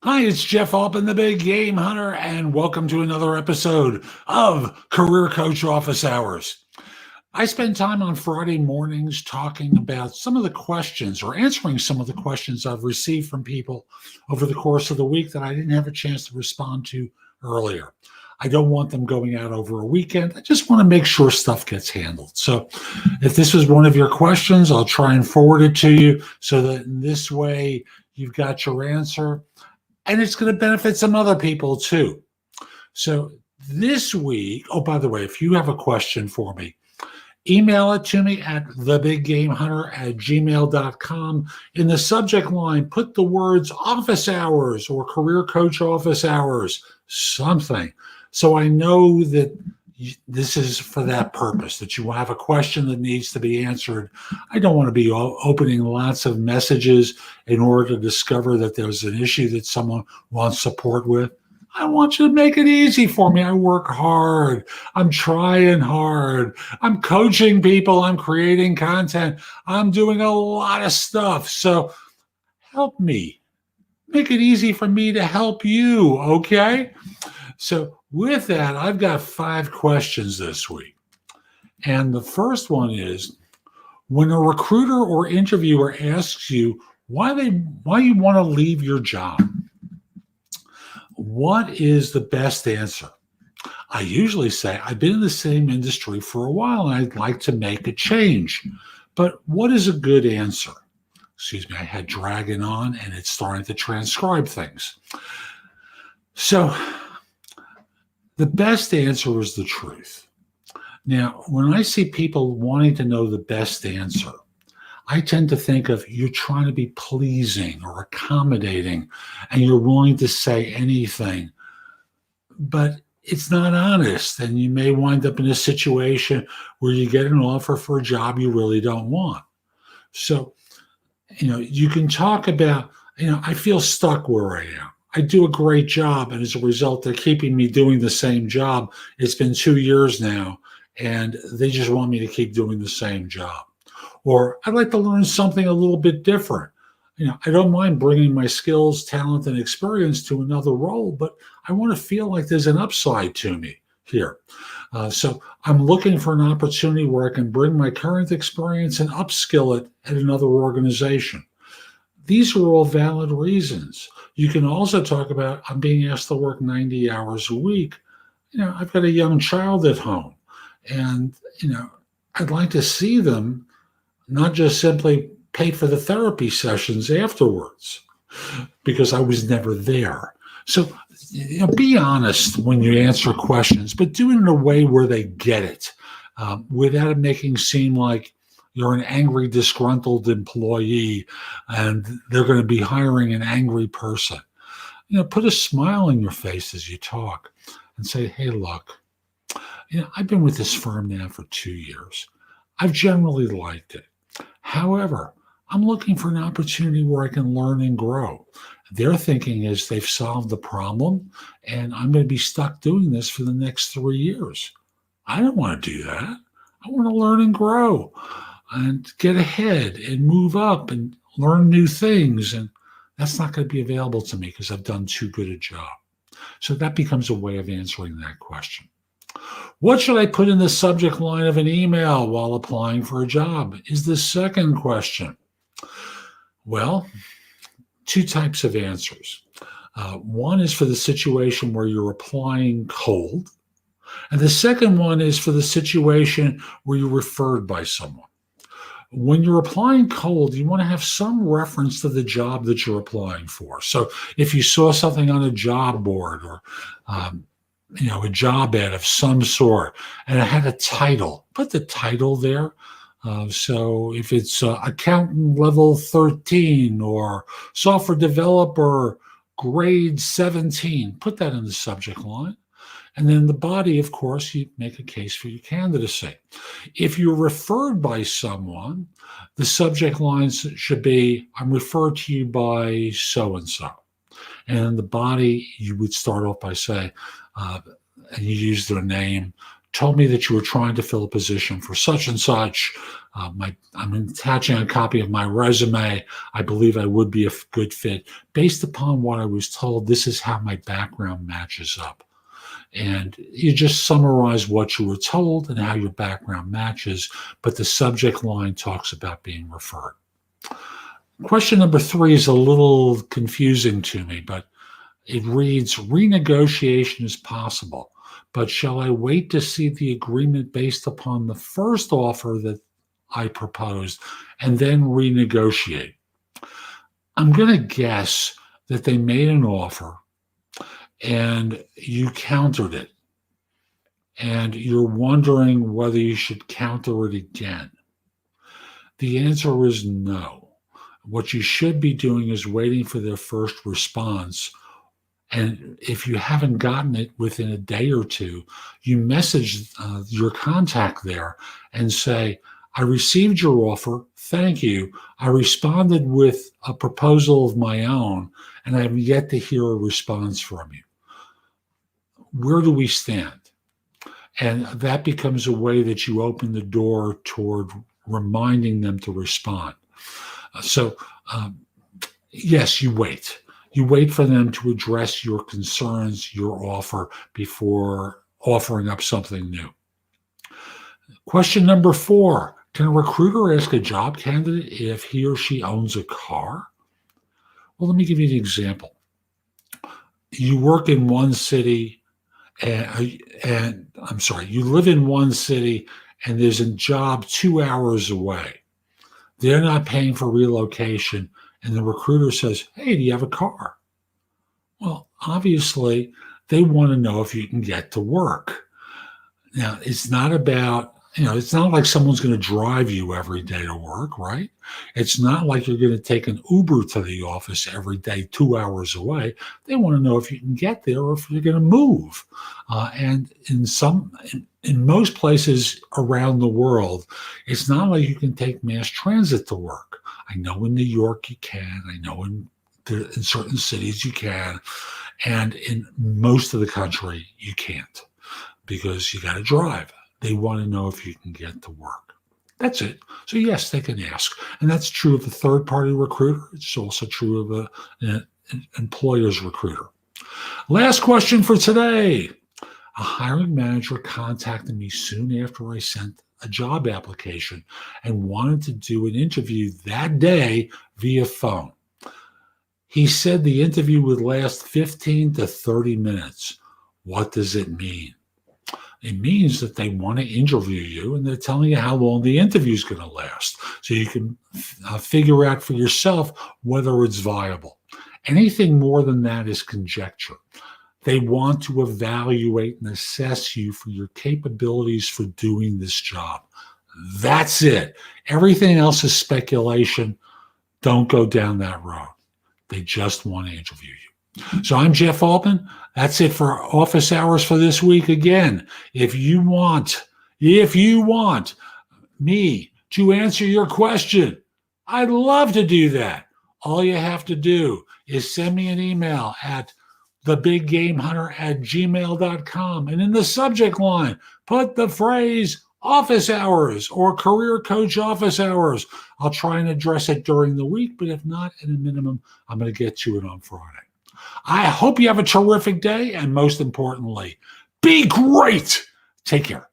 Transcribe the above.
Hi, it's Jeff Altman, the Big Game Hunter, and welcome to another episode of Career Coach Office Hours. I spend time on Friday mornings talking about some of the questions or answering some of the questions I've received from people over the course of the week that I didn't have a chance to respond to earlier. I don't want them going out over a weekend. I just want to make sure stuff gets handled. So if this was one of your questions, I'll try and forward it to you so that in this way you've got your answer and it's going to benefit some other people too. So this week, oh, by the way, if you have a question for me, email it to me at thebiggamehunter@gmail.com. In the subject line, put the words office hours or career coach office hours, something. So I know that this is for that purpose, that you have a question that needs to be answered. I don't want to be opening lots of messages in order to discover that there's an issue that someone wants support with. I want you to make it easy for me. I work hard. I'm trying hard. I'm coaching people. I'm creating content. I'm doing a lot of stuff. So help me. Make it easy for me to help you. Okay. So with that, I've got 5 questions this week. And the first one is, when a recruiter or interviewer asks you why you want to leave your job, what is the best answer? I usually say, I've been in the same industry for a while and I'd like to make a change. But what is a good answer? Excuse me, I had Dragon on and it's starting to transcribe things. So the best answer is the truth. Now, when I see people wanting to know the best answer, I tend to think of you're trying to be pleasing or accommodating and you're willing to say anything, but it's not honest. And you may wind up in a situation where you get an offer for a job you really don't want. So, you can talk about, I feel stuck where I am. I do a great job. And as a result, they're keeping me doing the same job. It's been 2 years now, and they just want me to keep doing the same job. Or I'd like to learn something a little bit different. I don't mind bringing my skills, talent, and experience to another role, but I want to feel like there's an upside to me here. So I'm looking for an opportunity where I can bring my current experience and upskill it at another organization. These are all valid reasons. You can also talk about, I'm being asked to work 90 hours a week. I've got a young child at home, and, I'd like to see them, not just simply pay for the therapy sessions afterwards, because I was never there. So, be honest when you answer questions, but do it in a way where they get it, without it making it seem like you're an angry, disgruntled employee and they're going to be hiring an angry person. Put a smile on your face as you talk and say, hey, look, I've been with this firm now for 2 years. I've generally liked it. However, I'm looking for an opportunity where I can learn and grow. Their thinking is they've solved the problem and I'm going to be stuck doing this for the next 3 years. I don't want to do that. I want to learn and grow and get ahead and move up and learn new things. And that's not going to be available to me because I've done too good a job. So that becomes a way of answering that question. What should I put in the subject line of an email while applying for a job is the second question. Well, 2 types of answers. One is for the situation where you're applying cold, and the second one is for the situation where you're referred by someone. When you're applying cold, you want to have some reference to the job that you're applying for. So if you saw something on a job board or a job ad of some sort, and it had a title, put the title there. So if it's accountant level 13 or software developer grade 17, put that in the subject line. And then the body, of course, you make a case for your candidacy. If you're referred by someone, the subject lines should be, I'm referred to you by so-and-so. And the body, you would start off by saying, and you use their name, told me that you were trying to fill a position for such and such. I'm attaching a copy of my resume. I believe I would be a good fit. Based upon what I was told, this is how my background matches up. And you just summarize what you were told and how your background matches, but the subject line talks about being referred. Question number 3 is a little confusing to me, but it reads, renegotiation is possible, but shall I wait to see the agreement based upon the first offer that I proposed and then renegotiate? I'm going to guess that they made an offer and you countered it, and you're wondering whether you should counter it again. The answer is no. What you should be doing is waiting for their first response. And if you haven't gotten it within a day or two, you message your contact there and say, I received your offer. Thank you. I responded with a proposal of my own, and I have yet to hear a response from you. Where do we stand? And that becomes a way that you open the door toward reminding them to respond. Yes, you wait. You wait for them to address your concerns, your offer, before offering up something new. Question number 4, can a recruiter ask a job candidate if he or she owns a car? Well, let me give you an example. You work in one city, you live in one city and there's a job 2 hours away. They're not paying for relocation, and the recruiter says, hey, do you have a car? Well, obviously, they want to know if you can get to work. Now, it's not about, it's not like someone's going to drive you every day to work, right? It's not like you're going to take an Uber to the office every day 2 hours away. They want to know if you can get there or if you're going to move. And in most places around the world, it's not like you can take mass transit to work. I know in New York you can. I know in certain cities you can. And in most of the country, you can't, because you got to drive. They want to know if you can get to work. That's it. So yes, they can ask. And that's true of a third-party recruiter. It's also true of an employer's recruiter. Last question for today. A hiring manager contacted me soon after I sent a job application and wanted to do an interview that day via phone. He said the interview would last 15 to 30 minutes. What does it mean? It means that they want to interview you and they're telling you how long the interview is going to last, so you can figure out for yourself whether it's viable. Anything more than that is conjecture. They want to evaluate and assess you for your capabilities for doing this job. That's it. Everything else is speculation. Don't go down that road. They just want to interview you. So I'm Jeff Altman. That's it for office hours for this week. Again, if you want me to answer your question, I'd love to do that. All you have to do is send me an email at thebiggamehunter@gmail.com. And in the subject line, put the phrase office hours or career coach office hours. I'll try and address it during the week, but if not, at a minimum, I'm going to get to it on Friday. I hope you have a terrific day, and most importantly, be great. Take care.